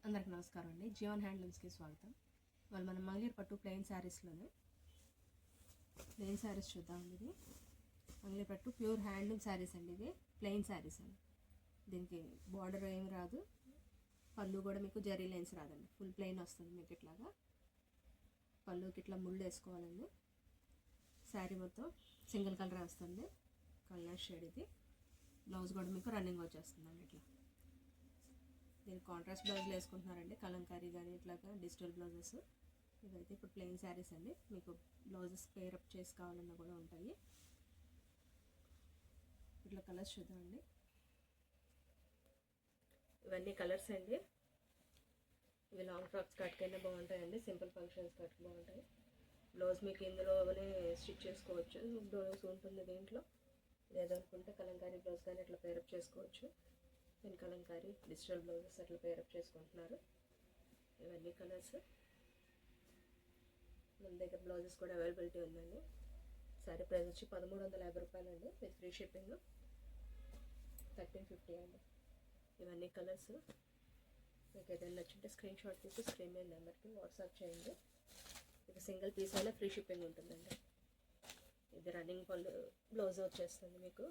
అందరికి నమస్కారం అండి. జీవన్ హ్యాండ్లూమ్స్కి స్వాగతం. వాళ్ళు మనం మంగళగిరి పట్టు ప్లెయిన్ శారీస్లోనే ప్లెయిన్ శారీస్ చూద్దామండి. ఇది మంగళగిరి పట్టు ప్యూర్ హ్యాండ్లూమ్ శారీస్ అండి. ఇది ప్లెయిన్ శారీస్ అండి. దీనికి బార్డర్ ఏం రాదు, పళ్ళు కూడా మీకు జరీ లైన్స్ రాదండి. ఫుల్ ప్లెయిన్ వస్తుంది మీకు. ఇట్లాగా పళ్ళుకి ఇట్లా ముళ్ళు వేసుకోవాలండి. శారీ మొత్తం సింగిల్ కలర్ వస్తుంది, కలర్ షేడ్. ఇది బ్లౌజ్ కూడా మీకు రన్నింగ్ వచ్చేస్తుందండి. ఇట్లా దీనికి కాంట్రాస్ట్ బ్లౌజులు వేసుకుంటున్నారండి, కలంకారీ కానీ ఇట్లాగా డిజిటల్ బ్లౌజెస్. ఇవైతే ఇప్పుడు ప్లెయిన్ శారీస్ అండి. మీకు బ్లౌజెస్ పేరప్ చేసి కావాలన్నా కూడా ఉంటాయి. ఇట్లా కలర్స్ చూద్దామండి. ఇవన్నీ కలర్స్ అండి. ఇవి లాంగ్ ఫ్రాక్స్ కట్కైనా బాగుంటాయండి, సింపుల్ ఫంక్షన్స్ కట్కి బాగుంటాయి. బ్లౌజ్ మీకు ఇందులోనే స్టిచ్ చేసుకోవచ్చు, బ్లౌజ్ ఉంటుంది దీంట్లో. లేదనుకుంటే కలంకారీ బ్లౌజ్ కానీ ఇట్లా పేరప్ చేసుకోవచ్చు. నేను కలంకారీ డిజిటల్ బ్లౌజెస్ అట్లా పేరప్ చేసుకుంటున్నారు. ఇవన్నీ కలర్స్. మన దగ్గర బ్లౌజెస్ కూడా అవైలబిలిటీ ఉందండి. శారీ ప్రైస్ వచ్చి 1350 రూపాయలండి, విత్ ఫ్రీ షిప్పింగ్ 1350 అండి. ఇవన్నీ కలర్స్. మీకు ఏదైనా నచ్చుంటే స్క్రీన్ షాట్ తీసి స్క్రీన్ మీద నెంబర్కి వాట్సాప్ చేయండి. ఇది సింగిల్ పీస్ అయినా ఫ్రీ షిప్పింగ్ ఉంటుందండి. ఇది రన్నింగ్ పళ్ళు బ్లౌజ్ వచ్చేస్తుంది మీకు.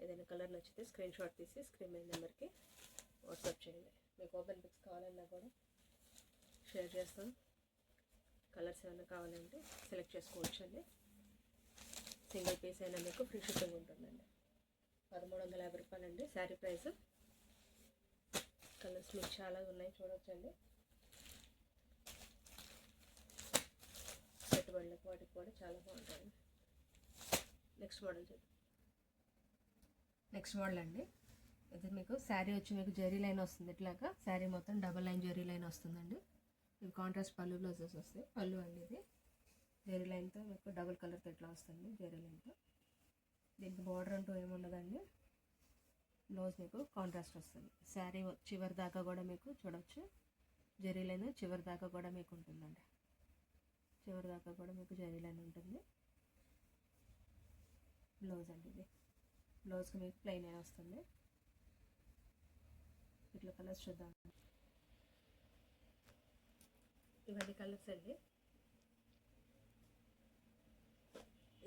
ఏదైనా కలర్ నచ్చితే స్క్రీన్ షాట్ తీసి స్క్రీన్ మీద నెంబర్కి వాట్సాప్ చేయండి. మీకు ఓపెన్ పిక్స్ కావాలన్నా కూడా షేర్ చేస్తాం. కలర్స్ ఏమైనా కావాలంటే సెలెక్ట్ చేసుకోవచ్చు అండి. సింగిల్ పీస్ అయినా మీకు ఫ్రీ షిప్పింగ్ ఉంటుందండి. 1350 రూపాయలండి శారీ ప్రైస్. కలర్స్ మీకు చాలా ఉన్నాయి, చూడొచ్చండి. పెట్టుబడులకు వాటికి కూడా చాలా బాగుంటాయి. నెక్స్ట్ మోడల్ చూద్దాం. నెక్స్ట్ మోడల్ అండి. ఇది మీకు శారీ వచ్చి మీకు జరీ లైన్ వస్తుంది. ఇట్లాగా శారీ మొత్తం డబల్ లైన్ జరీ లైన్ వస్తుందండి. ఇవి కాంట్రాస్ట్ పళ్ళు బ్లౌజెస్ వస్తాయి. పళ్ళు అండి ఇది జరీ లైన్తో మీకు డబుల్ కలర్తో ఇట్లా వస్తుంది, జరీ లైన్తో. దీనికి బార్డర్ అంటూ ఏముండదండి. బ్లౌజ్ మీకు కాంట్రాస్ట్ వస్తుంది. శారీ చివరి దాకా కూడా మీకు చూడవచ్చు, జరీ లైన్ చివరి దాకా కూడా మీకు ఉంటుందండి. చివరి దాకా కూడా మీకు జరీ లైన్ ఉంటుంది. బ్లౌజ్ అండి ఇది. బ్లౌజ్కి మీకు ప్లెయిన్ అయినా వస్తుంది. ఇట్లా కలర్స్ చూద్దాం. ఇవన్నీ కలర్స్ అండి.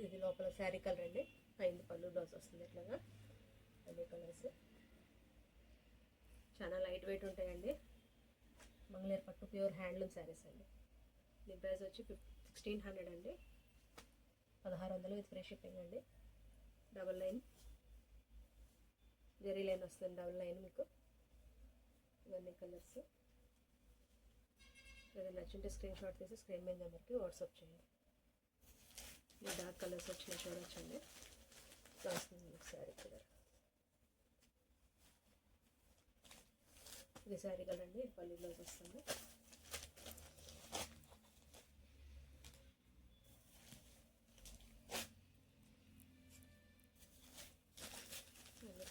ఇది లోపల శారీ కలర్ అండి, పైన పళ్ళు బ్లౌజ్ వస్తుంది. ఇట్లాగా అన్ని కలర్స్ చాలా లైట్ వెయిట్ ఉంటాయండి. మంగళగిరి పట్టు ప్యూర్ హ్యాండ్లూమ్ శారీస్ అండి. దీని ప్రైస్ వచ్చి 1600 అండి, 1600 విత్ ఫ్రీ షిప్పింగ్ అండి. డబల్ లైన్ జరీ లైన్ వస్తుంది, డబుల్ లైన్ మీకు. ఇవన్నీ కలర్స్. ఏదైనా నచ్చుంటే స్క్రీన్ షాట్ తీసి స్క్రీన్ మీద నెంబర్కి వాట్సాప్ చేయండి. ఈ డార్క్ కలర్స్ వచ్చినా చూడొచ్చండి. వస్తుంది శారీ కలర్. ఇది శారీ కలర్ అండి, ఇది పల్లి బ్లౌజ్ వస్తుంది.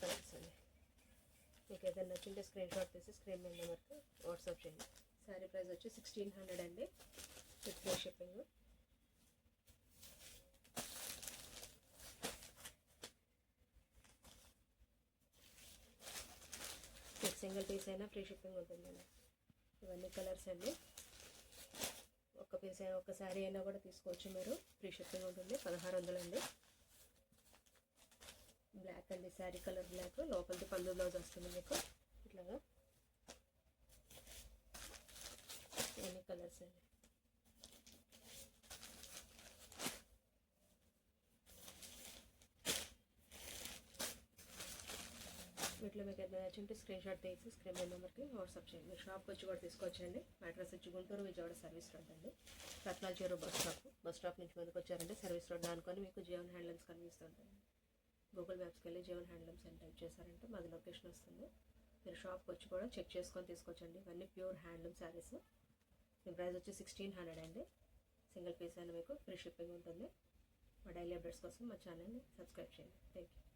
కలర్స్ అండి. మీకు ఏదైనా నచ్చింటే స్క్రీన్ షాట్ తీసి స్క్రీన్ మీద నెంబర్కి వాట్సాప్ చేయండి. శారీ ప్రైస్ వచ్చి 1600 అండి, విత్ ఫ్రీ షిప్పింగ్. మీకు సింగిల్ పీస్ అయినా ఫ్రీ షిప్పింగ్ ఉంటుందండి. ఇవన్నీ కలర్స్ అండి. ఒక్క పీస్ అయినా ఒక్క శారీ అయినా కూడా తీసుకోవచ్చు మీరు, ఫ్రీ షిప్పింగ్ ఉంటుంది. 1600 అండి. బ్లాక్ అండి, శారీ కలర్ బ్లాక్. లోపలికి పళ్ళు బ్లౌజ్ వస్తుంది మీకు. ఇట్లాగా ఇవన్నీ కలర్స్ అండి. వీటిలో మీకు ఏదైనా నచ్చుంటే స్క్రీన్ షాట్ తీసి స్క్రీన్ మీద నెంబర్కి వాట్సాప్ చేయండి. మీరు షాప్కి వచ్చి కూడా తీసుకోవచ్చండి. అడ్రస్ వచ్చి గుంటూరు విజయవాడ సర్వీస్ రోడ్ అండి. రత్నాల చెరువు బస్ స్టాప్ నుంచి ముందుకు వచ్చారండి. సర్వీస్ రోడ్ అనుకొని మీకు జీవన్ హ్యాండ్లూమ్స్ కనిపిస్తుంటుంది. గూగుల్ మ్యాప్స్కి వెళ్ళి జీవన్ హ్యాండ్లూమ్స్ అని టైప్ చేశారంటే మాది లొకేషన్ వస్తుంది. మీరు షాప్కి వచ్చి కూడా చెక్ చేసుకొని తీసుకోవచ్చండి. ఇవన్నీ ప్యూర్ హ్యాండ్లూమ్ శారీస్. దీని ప్రైస్ వచ్చి 1600 అండి. సింగిల్ పీస్ అయినా మీకు ఫ్రీ షిప్పింగ్ ఉంటుంది. మా డైలీ అప్డేట్స్ కోసం మా ఛానల్ని సబ్స్క్రైబ్ చేయండి. Thank you.